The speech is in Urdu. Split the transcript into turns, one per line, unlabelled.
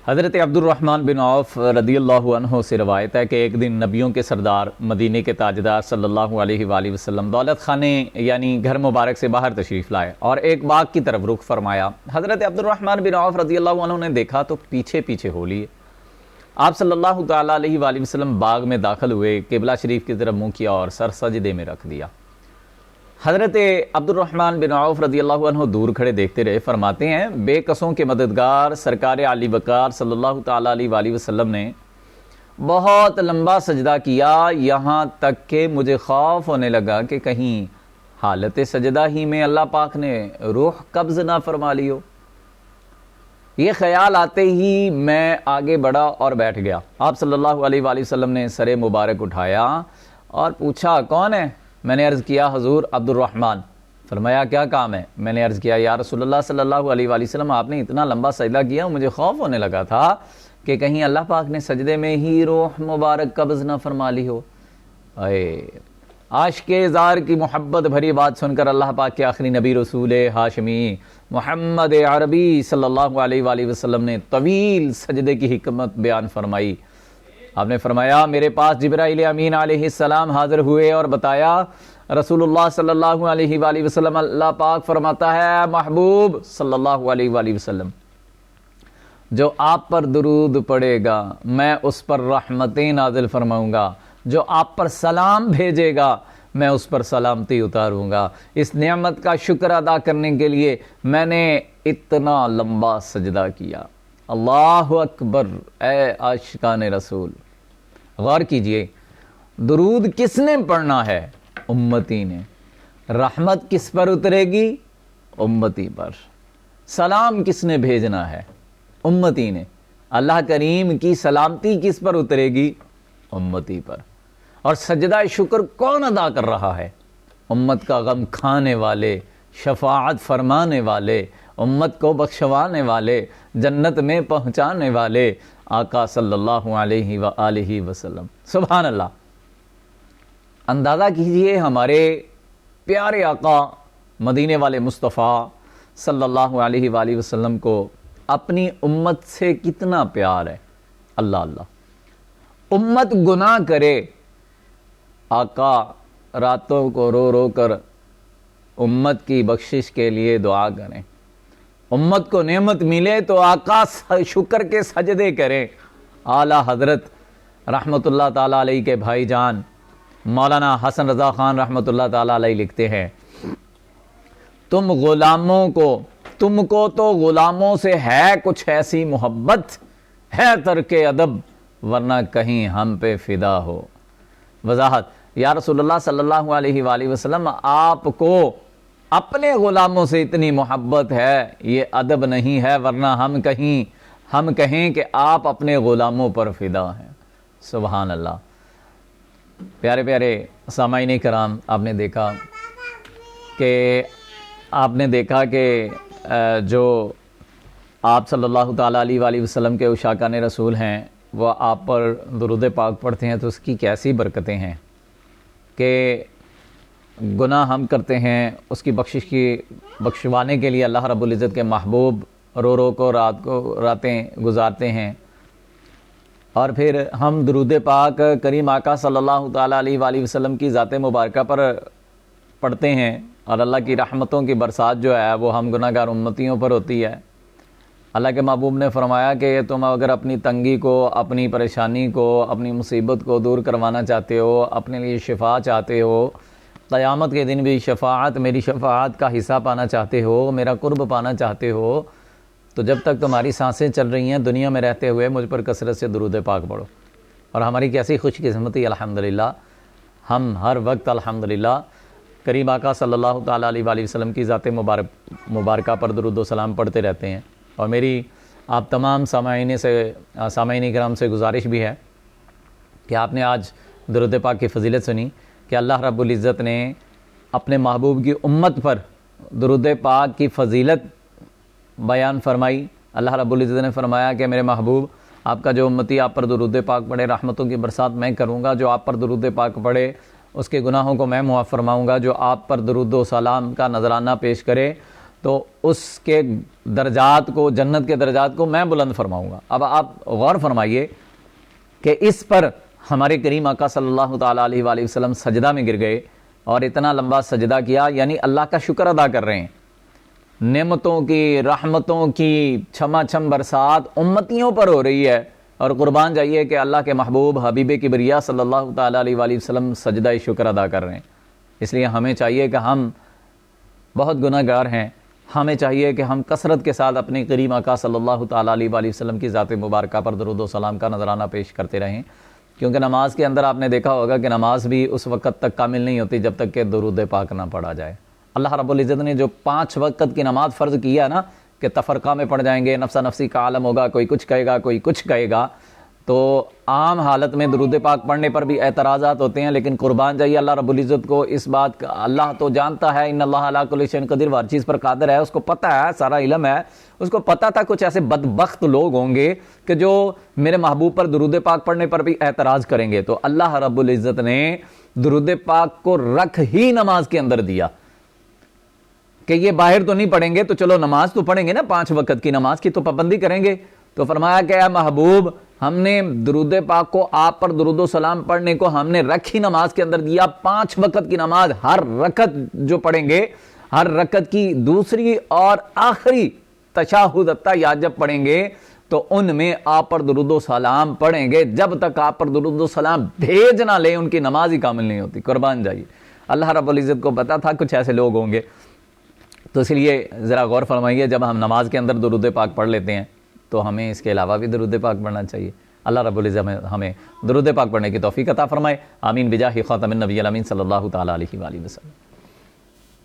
حضرت عبد الرحمن بن عوف رضی اللہ عنہ سے روایت ہے کہ ایک دن نبیوں کے سردار مدینے کے تاجدار صلی اللہ علیہ وآلہ وسلم دولت خانے یعنی گھر مبارک سے باہر تشریف لائے اور ایک باغ کی طرف رخ فرمایا۔ حضرت عبد الرحمن بن عوف رضی اللہ عنہ نے دیکھا تو پیچھے پیچھے ہو لیے۔ آپ صلی اللہ تعالیٰ علیہ وآلہ وسلم باغ میں داخل ہوئے، قبلہ شریف کی طرف منہ کیا اور سر سجدے میں رکھ دیا۔ حضرت عبد الرحمن بن عوف رضی اللہ عنہ دور کھڑے دیکھتے رہے۔ فرماتے ہیں بے کسوں کے مددگار سرکار علی وقار صلی اللہ تعالیٰ علیہ وآلہ وسلم نے بہت لمبا سجدہ کیا، یہاں تک کہ مجھے خوف ہونے لگا کہ کہیں حالت سجدہ ہی میں اللہ پاک نے روح قبض نہ فرما لی ہو۔ یہ خیال آتے ہی میں آگے بڑھا اور بیٹھ گیا۔ آپ صلی اللہ علیہ وآلہ وسلم نے سر مبارک اٹھایا اور پوچھا کون ہے؟ میں نے عرض کیا حضور عبد الرحمن۔ فرمایا کیا کام ہے؟ میں نے عرض کیا یا رسول اللہ صلی اللہ علیہ وآلہ وسلم آپ نے اتنا لمبا سجدہ کیا، مجھے خوف ہونے لگا تھا کہ کہیں اللہ پاک نے سجدے میں ہی روح مبارک قبض نہ فرما لی ہو۔ عاشق زار کی محبت بھری بات سن کر اللہ پاک کے آخری نبی رسول ہاشمی محمد عربی صلی اللہ علیہ وآلہ وسلم نے طویل سجدے کی حکمت بیان فرمائی۔ آپ نے فرمایا میرے پاس جبرائیل امین علیہ السلام حاضر ہوئے اور بتایا رسول اللہ صلی اللہ علیہ وآلہ وسلم اللہ پاک فرماتا ہے محبوب صلی اللہ علیہ وآلہ وسلم جو آپ پر درود پڑے گا میں اس پر رحمتیں نازل فرماؤں گا، جو آپ پر سلام بھیجے گا میں اس پر سلامتی اتاروں گا۔ اس نعمت کا شکر ادا کرنے کے لیے میں نے اتنا لمبا سجدہ کیا۔ اللہ اکبر! اے عاشقان رسول غور کیجئے، درود کس نے پڑھنا ہے؟ امتی نے۔ رحمت کس پر اترے گی؟ امتی پر۔ سلام کس نے بھیجنا ہے؟ امتی نے۔ اللہ کریم کی سلامتی کس پر اترے گی؟ امتی پر۔ اور سجدہ شکر کون ادا کر رہا ہے؟ امت کا غم کھانے والے، شفاعت فرمانے والے، امت کو بخشوانے والے، جنت میں پہنچانے والے آقا صلی اللہ علیہ وآلہ وسلم۔ سبحان اللہ! اندازہ کیجئے ہمارے پیارے آقا مدینے والے مصطفیٰ صلی اللہ علیہ وآلہ وسلم کو اپنی امت سے کتنا پیار ہے۔ اللہ اللہ! امت گناہ کرے، آقا راتوں کو رو رو کر امت کی بخشش کے لیے دعا کریں۔ امت کو نعمت ملے تو آقا شکر کے سجدے کریں۔ اعلیٰ حضرت رحمت اللہ تعالیٰ علیہ کے بھائی جان مولانا حسن رضا خان رحمت اللہ تعالیٰ علیہ لکھتے ہیں تم کو تو غلاموں سے ہے کچھ ایسی محبت، ہے ترک ادب ورنہ کہیں ہم پہ فدا ہو۔ وضاحت: یا رسول اللہ صلی اللہ علیہ وآلہ وسلم آپ کو اپنے غلاموں سے اتنی محبت ہے، یہ ادب نہیں ہے، ورنہ ہم کہیں کہ آپ اپنے غلاموں پر فدا ہیں۔ سبحان اللہ! پیارے پیارے سامعین کرام، آپ نے دیکھا کہ جو آپ صلی اللہ تعالیٰ علیہ وآلہ وسلم کے عشاقان رسول ہیں وہ آپ پر درود پاک پڑھتے ہیں تو اس کی کیسی برکتیں ہیں کہ گناہ ہم کرتے ہیں، اس کی بخشوانے کے لیے اللہ رب العزت کے محبوب رو رو کو راتیں گزارتے ہیں، اور پھر ہم درود پاک کریم آقا صلی اللہ تعالیٰ علیہ وآلہ وسلم کی ذات مبارکہ پر پڑھتے ہیں، اور اللہ کی رحمتوں کی برسات جو ہے وہ ہم گناہ گار امتیوں پر ہوتی ہے۔ اللہ کے محبوب نے فرمایا کہ تم اگر اپنی تنگی کو، اپنی پریشانی کو، اپنی مصیبت کو دور کروانا چاہتے ہو، اپنے لیے شفا چاہتے ہو، قیامت کے دن بھی میری شفاعت کا حصہ پانا چاہتے ہو، میرا قرب پانا چاہتے ہو، تو جب تک تمہاری سانسیں چل رہی ہیں دنیا میں رہتے ہوئے مجھ پر کثرت سے درود پاک پڑھو۔ اور ہماری کیسی خوش قسمتی الحمدللہ، ہم ہر وقت الحمدللہ کریم آقا صلی اللہ تعالیٰ علیہ وآلہ وسلم کی ذات مبارکہ پر درود و سلام پڑھتے رہتے ہیں۔ اور میری آپ تمام سامعین کرام سے گزارش بھی ہے کہ آپ نے آج درود پاک کی فضیلت سنی کہ اللہ رب العزت نے اپنے محبوب کی امت پر درود پاک کی فضیلت بیان فرمائی۔ اللہ رب العزت نے فرمایا کہ میرے محبوب آپ کا جو امتی آپ پر درود پاک پڑھے رحمتوں کی برسات میں کروں گا، جو آپ پر درود پاک پڑھے اس کے گناہوں کو میں معاف فرماؤں گا، جو آپ پر درود و سلام کا نذرانہ پیش کرے تو اس کے درجات کو، جنت کے درجات کو میں بلند فرماؤں گا۔ اب آپ غور فرمائیے کہ اس پر ہمارے کریم آقا صلی اللہ تعالیٰ علیہ وآلہ وسلم سجدہ میں گر گئے اور اتنا لمبا سجدہ کیا، یعنی اللہ کا شکر ادا کر رہے ہیں، نعمتوں کی، رحمتوں کی چھما چھم برسات امتیوں پر ہو رہی ہے، اور قربان جائیے کہ اللہ کے محبوب حبیب کبریا صلی اللہ تعالیٰ علیہ وآلہ وسلم سجدہ شکر ادا کر رہے ہیں۔ اس لیے ہمیں چاہیے کہ ہم بہت گناہ گار ہیں، ہمیں چاہیے کہ ہم کثرت کے ساتھ اپنے کریم آقا صلی اللہ تعالیٰ علیہ وآلہ وسلم کی ذات مبارکہ پر درود و سلام کا نذرانہ پیش کرتے رہیں، کیونکہ نماز کے اندر آپ نے دیکھا ہوگا کہ نماز بھی اس وقت تک کامل نہیں ہوتی جب تک کہ درود پاک نہ پڑھا جائے۔ اللہ رب العزت نے جو 5 وقت کی نماز فرض کیا نا کہ تفرقہ میں پڑ جائیں گے، نفسا نفسی کا عالم ہوگا، کوئی کچھ کہے گا، کوئی کچھ کہے گا، تو عام حالت میں درود پاک پڑھنے پر بھی اعتراضات ہوتے ہیں، لیکن قربان جائیے اللہ رب العزت کو اس بات کا، اللہ تو جانتا ہے، ان اللہ علی کل شیء قدیر، ہر چیز پر قادر ہے، اس کو پتہ ہے، سارا علم ہے، اس کو پتہ تھا کچھ ایسے بدبخت لوگ ہوں گے کہ جو میرے محبوب پر درود پاک پڑھنے پر بھی اعتراض کریں گے، تو اللہ رب العزت نے درود پاک کو رکھ ہی نماز کے اندر دیا کہ یہ باہر تو نہیں پڑھیں گے، تو چلو نماز تو پڑھیں گے نا، 5 وقت کی نماز کی تو پابندی کریں گے، تو فرمایا کہ اے محبوب ہم نے درود پاک کو، آپ پر درود و سلام پڑھنے کو ہم نے رکھ ہی نماز کے اندر دیا، 5 وقت کی نماز ہر رکعت جو پڑھیں گے، ہر رکعت کی دوسری اور آخری تشہد التحیات جب پڑھیں گے تو ان میں آپ پر درود و سلام پڑھیں گے، جب تک آپ پر درود و سلام بھیج نہ لیں ان کی نماز ہی کامل نہیں ہوتی۔ قربان جائیے، اللہ رب العزت کو پتا تھا کچھ ایسے لوگ ہوں گے، تو اس لیے ذرا غور فرمائیے، جب ہم نماز کے اندر درود پاک پڑھ لیتے ہیں تو ہمیں اس کے علاوہ بھی درود پاک پڑھنا چاہیے۔ اللہ رب العزت ہمیں درود پاک پڑھنے کی توفیق عطا فرمائے، آمین بجاہ خاتم النبی الامین صلی اللہ تعالیٰ علیہ وآلہ وسلم۔